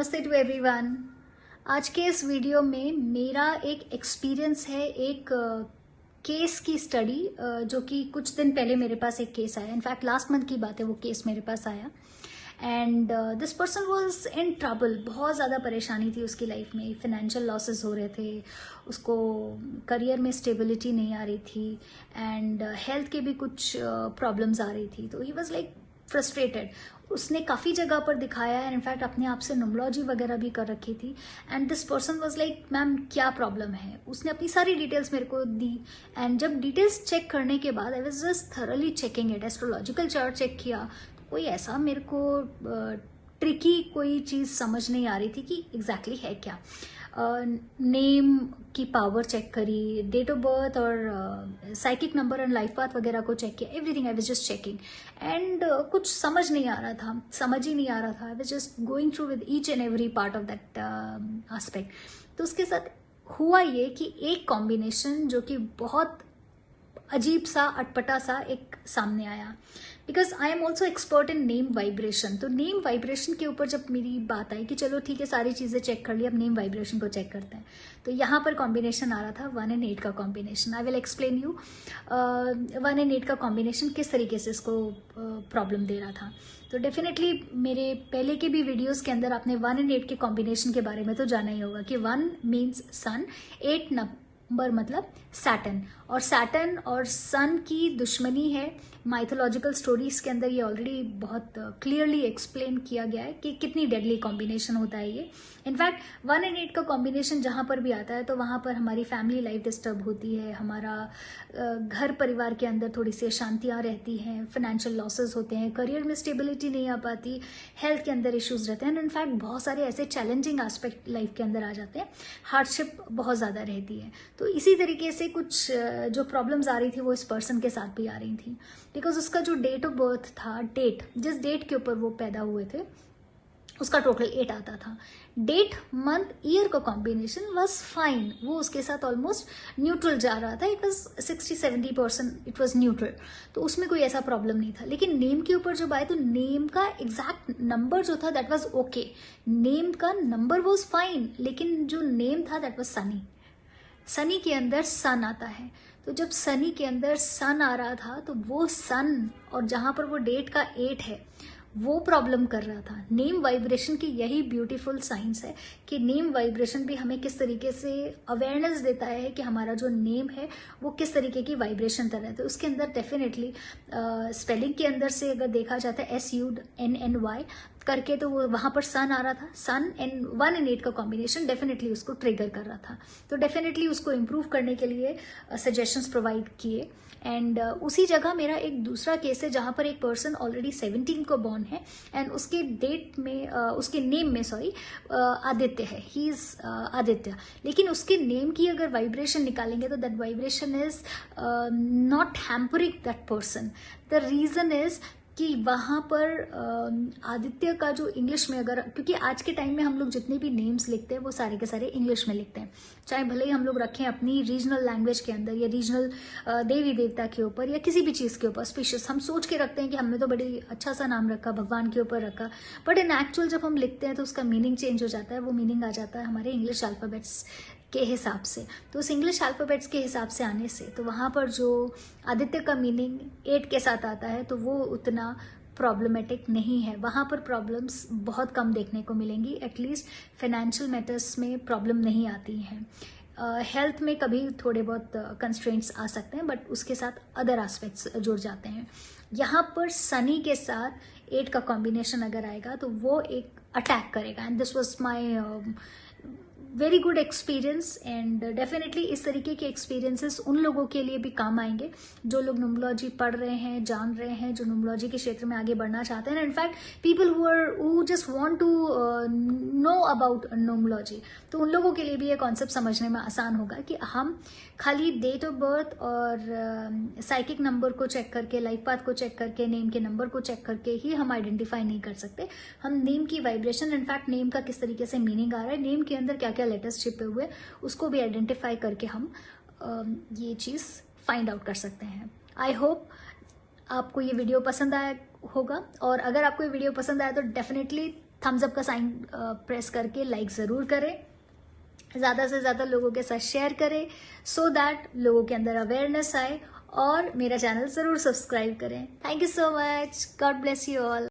नमस्ते to everyone. आज के इस वीडियो में मेरा एक एक्सपीरियंस है, एक केस की स्टडी, जो कि कुछ दिन पहले मेरे पास एक केस आया। इनफैक्ट लास्ट मंथ की बात है, वो केस मेरे पास आया and this person was in trouble. बहुत ज़्यादा परेशानी थी उसकी लाइफ में, फाइनेंशियल लॉसेस हो रहे थे, उसको करियर में स्टेबिलिटी नहीं आ रही थी एंड हेल्थ के भी कुछ प्रॉब्लम्स आ रही थी। तो ही वाज लाइक फ्रस्ट्रेटेड। उसने काफ़ी जगह पर दिखाया है, इनफैक्ट अपने आप से न्यूमरोलॉजी वगैरह भी कर रखी थी and this person was like ma'am क्या प्रॉब्लम है। उसने अपनी सारी डिटेल्स मेरे को दी एंड जब डिटेल्स चेक करने के बाद I was just thoroughly checking it, astrological chart check किया तो कोई ऐसा मेरे को ट्रिकी कोई चीज़ समझ नहीं आ रही थी कि एग्जैक्टली है क्या। नेम की पावर चेक करी, डेट ऑफ बर्थ और psychic number and life path वगैरह को चेक किया। Everything I was just checking and कुछ समझ नहीं आ रहा था, समझ ही नहीं आ रहा था। आई was just going through with each and every part of that aspect. तो उसके साथ हुआ ये कि एक कॉम्बिनेशन जो कि बहुत अजीब सा अटपटा सा एक सामने आया, because I am also expert in name vibration. तो नेम वाइब्रेशन के ऊपर जब मेरी बात आई कि चलो ठीक है सारी चीज़ें चेक कर ली, अब नेम वाइब्रेशन को चेक करते हैं, तो यहाँ पर कॉम्बिनेशन आ रहा था 1 and 8 का combination. I will explain you 1 and 8 का कॉम्बिनेशन किस तरीके से इसको प्रॉब्लम दे रहा था। तो डेफिनेटली मेरे पहले के भी वीडियोस के अंदर आपने 1 and 8 के कॉम्बिनेशन के बारे में तो जाना ही होगा कि 1 मीन्स सन, 8 नंबर मतलब सैटर्न, और सैटर्न और सन की दुश्मनी है। माइथोलॉजिकल स्टोरीज के अंदर ये ऑलरेडी बहुत क्लियरली एक्सप्लेन किया गया है कि कितनी डेडली कॉम्बिनेशन होता है ये। इनफैक्ट 1 and 8 का कॉम्बिनेशन जहाँ पर भी आता है तो वहाँ पर हमारी फैमिली लाइफ डिस्टर्ब होती है, हमारा घर परिवार के अंदर थोड़ी सी अशांतियाँ रहती हैं, फाइनेंशियल लॉसेस होते हैं, करियर में स्टेबिलिटी नहीं आ पाती, हेल्थ के अंदर इश्यूज रहते हैं एंड इनफैक्ट बहुत सारे ऐसे चैलेंजिंग एस्पेक्ट लाइफ के अंदर आ जाते हैं, हार्डशिप बहुत ज़्यादा रहती है। तो इसी तरीके से कुछ जो प्रॉब्लम्स आ रही थी वो इस पर्सन के साथ भी आ रही थी, बिकॉज उसका जो डेट ऑफ बर्थ था, डेट जिस डेट के ऊपर वो पैदा हुए थे उसका टोटल 8 आता था। डेट मंथ ईयर का कॉम्बिनेशन वॉज फाइन, वो उसके साथ ऑलमोस्ट न्यूट्रल जा रहा था। It was 60-70% it was neutral, तो उसमें कोई ऐसा प्रॉब्लम नहीं था। लेकिन नेम के ऊपर जब आए तो नेम का एग्जैक्ट नंबर जो था दैट वॉज ओके, नेम का नंबर वॉज फाइन, लेकिन जो नेम था दैट वॉज सनी। सनी के अंदर सन आता है, तो जब सनी के अंदर सन आ रहा था तो वो सन और जहां पर वो डेट का 8 है वो प्रॉब्लम कर रहा था। नेम वाइब्रेशन की यही ब्यूटीफुल साइंस है कि नेम वाइब्रेशन भी हमें किस तरीके से अवेयरनेस देता है कि हमारा जो नेम है वो किस तरीके की वाइब्रेशन कर रहा है। तो उसके अंदर डेफिनेटली स्पेलिंग के अंदर से अगर देखा जाता है SUNNY करके, तो वो वहाँ पर सन आ रहा था। सन एंड 1 and 8 का कॉम्बिनेशन डेफिनेटली उसको ट्रिगर कर रहा था। तो डेफिनेटली उसको इम्प्रूव करने के लिए सजेशंस प्रोवाइड किए एंड उसी जगह मेरा एक दूसरा केस है जहाँ पर एक पर्सन ऑलरेडी 17 को बॉर्न है एंड उसके डेट में उसके नेम में आदित्य है, ही इज आदित्य। लेकिन उसके नेम की अगर वाइब्रेशन निकालेंगे तो that vibration is not hampering that person. The reason is कि वहाँ पर आदित्य का जो इंग्लिश में अगर, क्योंकि आज के टाइम में हम लोग जितने भी नेम्स लिखते हैं वो सारे के सारे इंग्लिश में लिखते हैं, चाहे भले ही हम लोग रखें अपनी रीजनल लैंग्वेज के अंदर या रीजनल देवी देवता के ऊपर या किसी भी चीज़ के ऊपर स्पीशियस, हम सोच के रखते हैं कि हमने तो बड़ी अच्छा सा नाम रखा, भगवान के ऊपर रखा, बट इन एक्चुअल जब हम लिखते हैं तो उसका मीनिंग चेंज हो जाता है। वो मीनिंग आ जाता है हमारे इंग्लिश अल्फ़ाबेट्स के हिसाब से। तो उस इंग्लिश अल्फ़ाबेट्स के हिसाब से आने से तो वहाँ पर जो आदित्य का मीनिंग 8 के साथ आता है तो वो उतना प्रॉब्लमेटिक नहीं है। वहाँ पर प्रॉब्लम्स बहुत कम देखने को मिलेंगी, एटलीस्ट फाइनेंशियल मैटर्स में प्रॉब्लम नहीं आती हैं। हेल्थ में कभी थोड़े बहुत कंस्ट्रेंट्स आ सकते हैं, बट उसके साथ अदर एस्पेक्ट्स जुड़ जाते हैं। यहाँ पर सनी के साथ 8 का कॉम्बिनेशन अगर आएगा तो वो एक अटैक करेगा and this was my very good experience and definitely इस तरीके के एक्सपीरियंसेस उन लोगों के लिए भी काम आएंगे जो लोग न्यूमरोलॉजी पढ़ रहे हैं, जान रहे हैं, जो न्यूमरोलॉजी के क्षेत्र में आगे बढ़ना चाहते हैं। In fact people who just want to know about numerology, तो उन लोगों के लिए भी ये कॉन्सेप्ट समझने में आसान होगा कि हम खाली डेट ऑफ बर्थ और साइकिक नंबर को चेक करके, लाइफ पाथ को चेक करके, नेम के नंबर को चेक करके ही हम आइडेंटिफाई नहीं कर सकते। हम नेम की वाइब्रेशन, इनफैक्ट नेम का किस तरीके से मीनिंग आ रहा है, नेम के अंदर क्या क्या लेटर्स छिपे हुए, उसको भी आइडेंटिफाई करके हम ये चीज़ फाइंड आउट कर सकते हैं। आई होप आपको ये वीडियो पसंद आया होगा, और अगर आपको ये वीडियो पसंद आया तो डेफिनेटली थम्स अप का साइन प्रेस करके लाइक ज़रूर करें, ज़्यादा से ज़्यादा लोगों के साथ शेयर करें सो दैट लोगों के अंदर अवेयरनेस आए, और मेरा चैनल ज़रूर सब्सक्राइब करें। Thank you so much, God bless you all.